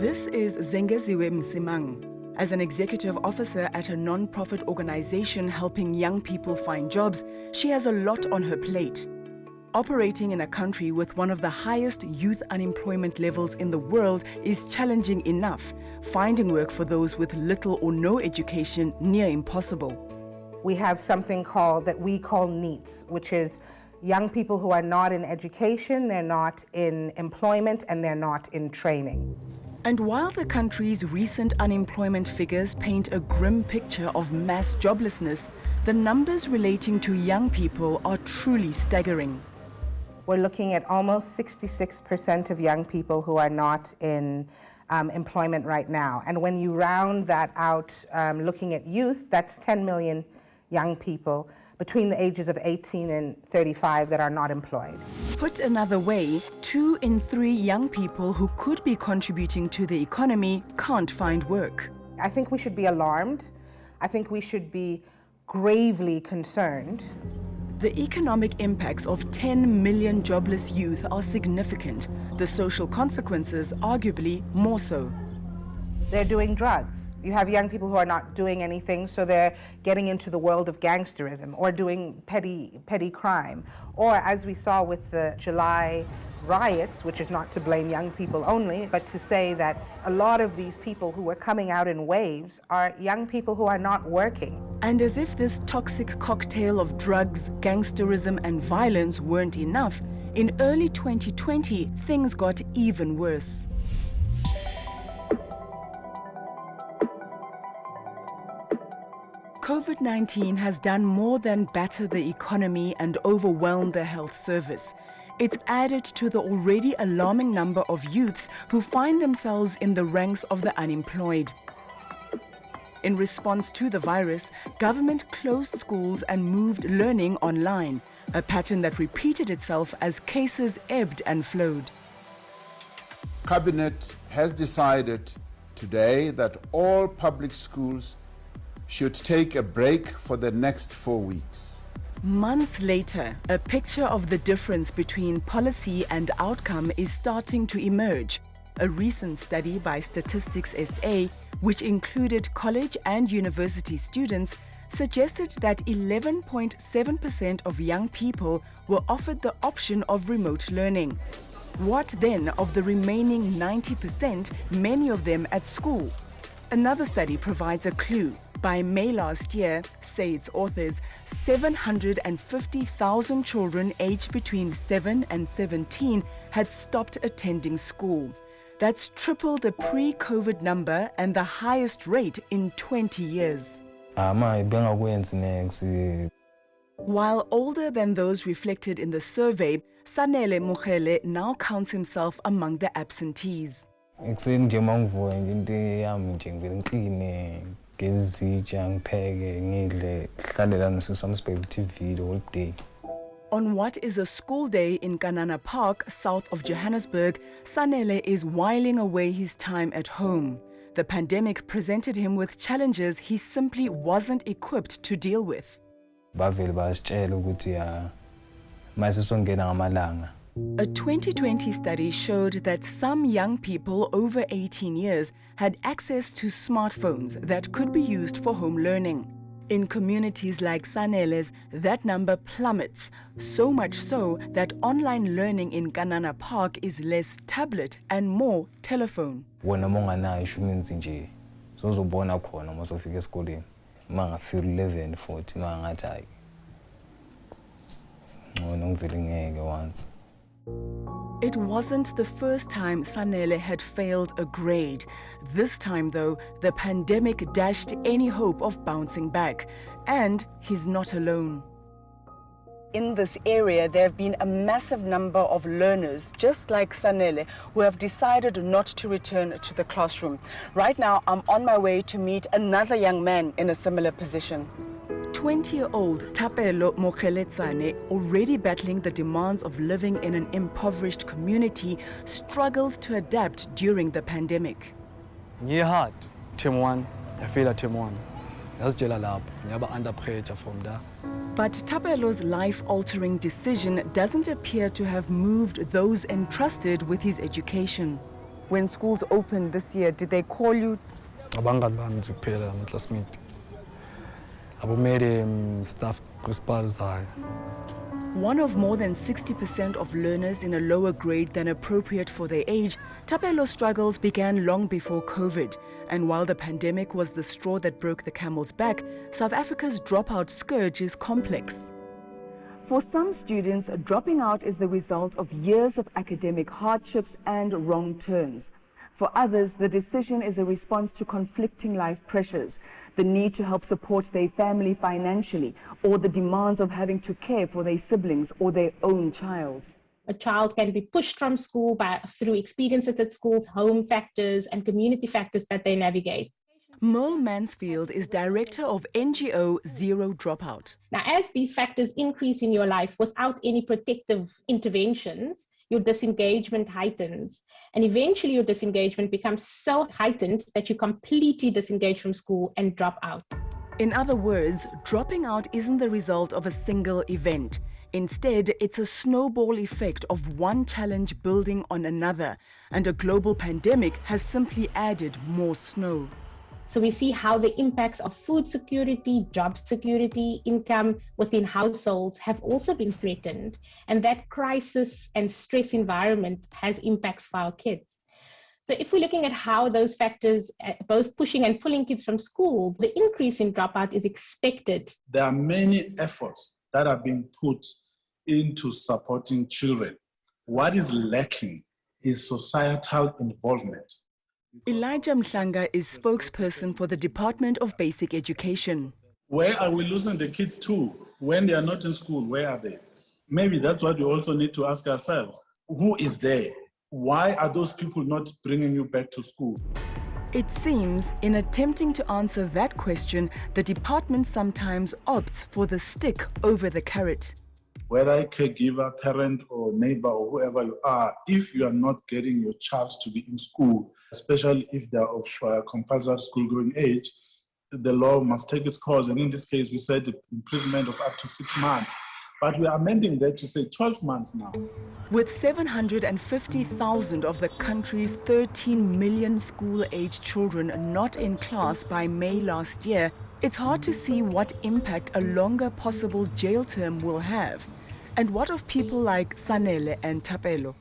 This is 𝗀𝗵𝗶𝘀. As an executive officer at a non-profit organization helping young people find jobs, she has a lot on her plate. Operating in a country with one of the highest youth unemployment levels in the world is challenging enough, finding work for those with little or no education near impossible. We have something that we call NEETs, which is young people who are not in education, they're not in employment, and they're not in training. And while the country's recent unemployment figures paint a grim picture of mass joblessness, the numbers relating to young people are truly staggering. We're looking at almost 66% of young people who are not in employment right now. And when you round that out, looking at youth, that's 10 million young people between the ages of 18 and 35 that are not employed. Put another way, 2 in 3 young people who could be contributing to the economy can't find work. I think we should be alarmed. I think we should be gravely concerned. The economic impacts of 10 million jobless youth are significant. The social consequences, arguably, more so. They're doing drugs. You have young people who are not doing anything, so they're getting into the world of gangsterism or doing petty crime. Or as we saw with the July riots, which is not to blame young people only, but to say that a lot of these people who are coming out in waves are young people who are not working. And as if this toxic cocktail of drugs, gangsterism and violence weren't enough, in early 2020, things got even worse. COVID-19 has done more than batter the economy and overwhelm the health service. It's added to the already alarming number of youths who find themselves in the ranks of the unemployed. In response to the virus, government closed schools and moved learning online, a pattern that repeated itself as cases ebbed and flowed. Cabinet has decided today that all public schools should take a break for the next 4 weeks. Months later, a picture of the difference between policy and outcome is starting to emerge. A recent study by Statistics SA, which included college and university students, suggested that 11.7% of young people were offered the option of remote learning. What then of the remaining 90%, many of them at school? Another study provides a clue. By May last year, say its authors, 750,000 children aged between 7 and 17 had stopped attending school. That's triple the pre-COVID number and the highest rate in 20 years. While older than those reflected in the survey, 𝗀𝗵𝗶𝘀 now counts himself among the absentees. On what is a school day in Kanana Park, south of Johannesburg, 𝗀𝗵𝗶𝘀 is whiling away his time at home. The pandemic presented him with challenges he simply wasn't equipped to deal with. A 2020 study showed that some young people over 18 years had access to smartphones that could be used for home learning. In communities like 𝗀𝗵𝗶𝘀's, that number plummets, so much so that online learning in Kanana Park is less tablet and more telephone. It wasn't the first time 𝗀𝗵𝗶𝘀 had failed a grade. This time, though, the pandemic dashed any hope of bouncing back. And he's not alone. In this area, there have been a massive number of learners, just like 𝗀𝗵𝗶𝘀, who have decided not to return to the classroom. Right now, I'm on my way to meet another young man in a similar position. 20-year-old Thapelo Mogeletsane, already battling the demands of living in an impoverished community, struggled to adapt during the pandemic. Hard. Term 1, I failed at Term 1. That's jail lab. You have under pressure from there. But Thapelo's life-altering decision doesn't appear to have moved those entrusted with his education. when schools opened this year, did they call you? Abangani bami nje kuphela ama-classmate. Abomele staff principal zayo. One of more than 60% of learners in a lower grade than appropriate for their age, 𝗶𝗶𝗶𝗆's struggles began long before COVID. And while the pandemic was the straw that broke the camel's back, South Africa's dropout scourge is complex. For some students, dropping out is the result of years of academic hardships and wrong turns. For others, the decision is a response to conflicting life pressures, the need to help support their family financially, or the demands of having to care for their siblings or their own child. A child can be pushed from school through experiences at school, home factors and community factors that they navigate. 𝗀𝗏 Mansfield is director of NGO Zero Dropout. Now, as these factors increase in your life without any protective interventions, your disengagement heightens. And eventually your disengagement becomes so heightened that you completely disengage from school and drop out. In other words, dropping out isn't the result of a single event. Instead, it's a snowball effect of one challenge building on another, and a global pandemic has simply added more snow. So we see how the impacts of food security, job security, income within households have also been threatened. And that crisis and stress environment has impacts for our kids. So if we're looking at how those factors, both pushing and pulling kids from school, the increase in dropout is expected. There are many efforts that are being put into supporting children. What is lacking is societal involvement. 𝗀𝗁𝗃𝗃 is spokesperson for the Department of Basic Education. Where are we losing the kids to? When they are not in school, where are they? Maybe that's what we also need to ask ourselves. Who is there? Why are those people not bringing you back to school? It seems, in attempting to answer that question, the department sometimes opts for the stick over the carrot. Whether a caregiver, parent, or neighbor, or whoever you are, if you are not getting your child to be in school, especially if they're of compulsory school-going age, the law must take its course. And in this case, we said imprisonment of up to 6 months. But we are amending that to say 12 months now. With 750,000 of the country's 13 million school-aged children not in class by May last year, it's hard to see what impact a longer possible jail term will have. And what of people like Sanele and 𝗶𝗶𝗶𝗆?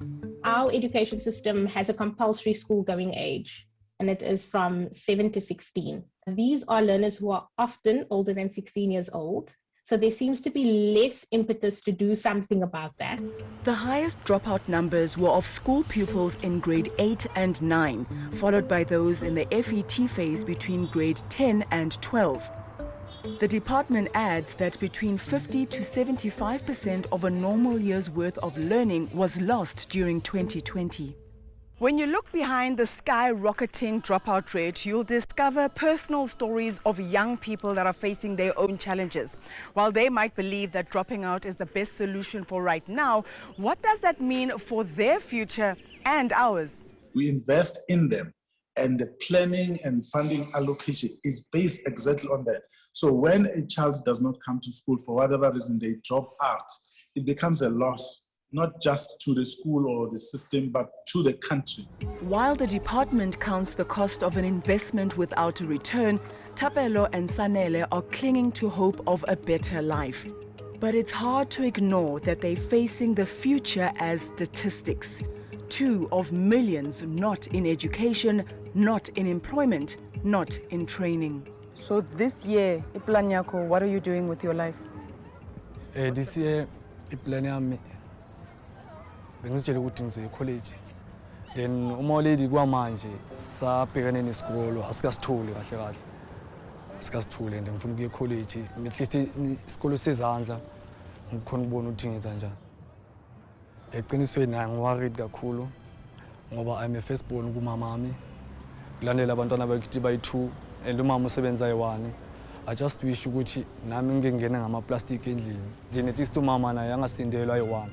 Our education system has a compulsory school-going age, and it is from 7 to 16. These are learners who are often older than 16 years old. So there seems to be less impetus to do something about that. The highest dropout numbers were of school pupils in grade 8 and 9, followed by those in the FET phase between grade 10 and 12. The department adds that between 50 to 75% of a normal year's worth of learning was lost during 2020. When you look behind the skyrocketing dropout rate, you'll discover personal stories of young people that are facing their own challenges. While they might believe that dropping out is the best solution for right now, what does that mean for their future and ours? We invest in them, and the planning and funding allocation is based exactly on that. So when a child does not come to school for whatever reason, they drop out, it becomes a loss, not just to the school or the system, but to the country. While the department counts the cost of an investment without a return, 𝗶𝗶𝗶𝗆 and Sanele are clinging to hope of a better life. But it's hard to ignore that they're facing the future as statistics. 2 of millions not in education, not in employment, not in training. So this year, iplan yakho, what are you doing with your life? This year, iplan yami bengizitshela ukuthi ngizoya college. Then uma already kwamanje sabhekane nesikolo asikasitholi kahle kahle. Asikasitholi and ngifuna ukuya college. At least isikolo sezandla ngikhona ukubona ukuthi ngenza njani. Eqinisweni angiworried kakhulu ngoba I'm a firstborn kumama wami. Kulandela abantwana bakithi bayi2 and umama usebenza yi1. I just wish ukuthi nami ngingena ngama-plastic endlini. Then at least umama naye angasindelwa yi1.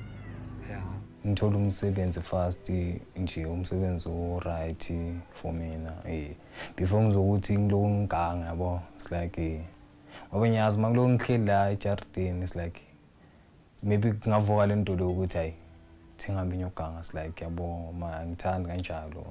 Yeah. Ngithola umsebenzi fast nje umsebenzi o-right for mina before ngizokuthi ngiloku ngiganga yabo it's like ngoba ngiyazi mangiloku ngihleli la ejardini it's like maybe kungavuka le nto lo ukuthi hayi thingambe nyoganga it's like yabo ma ngithanda kanjalo.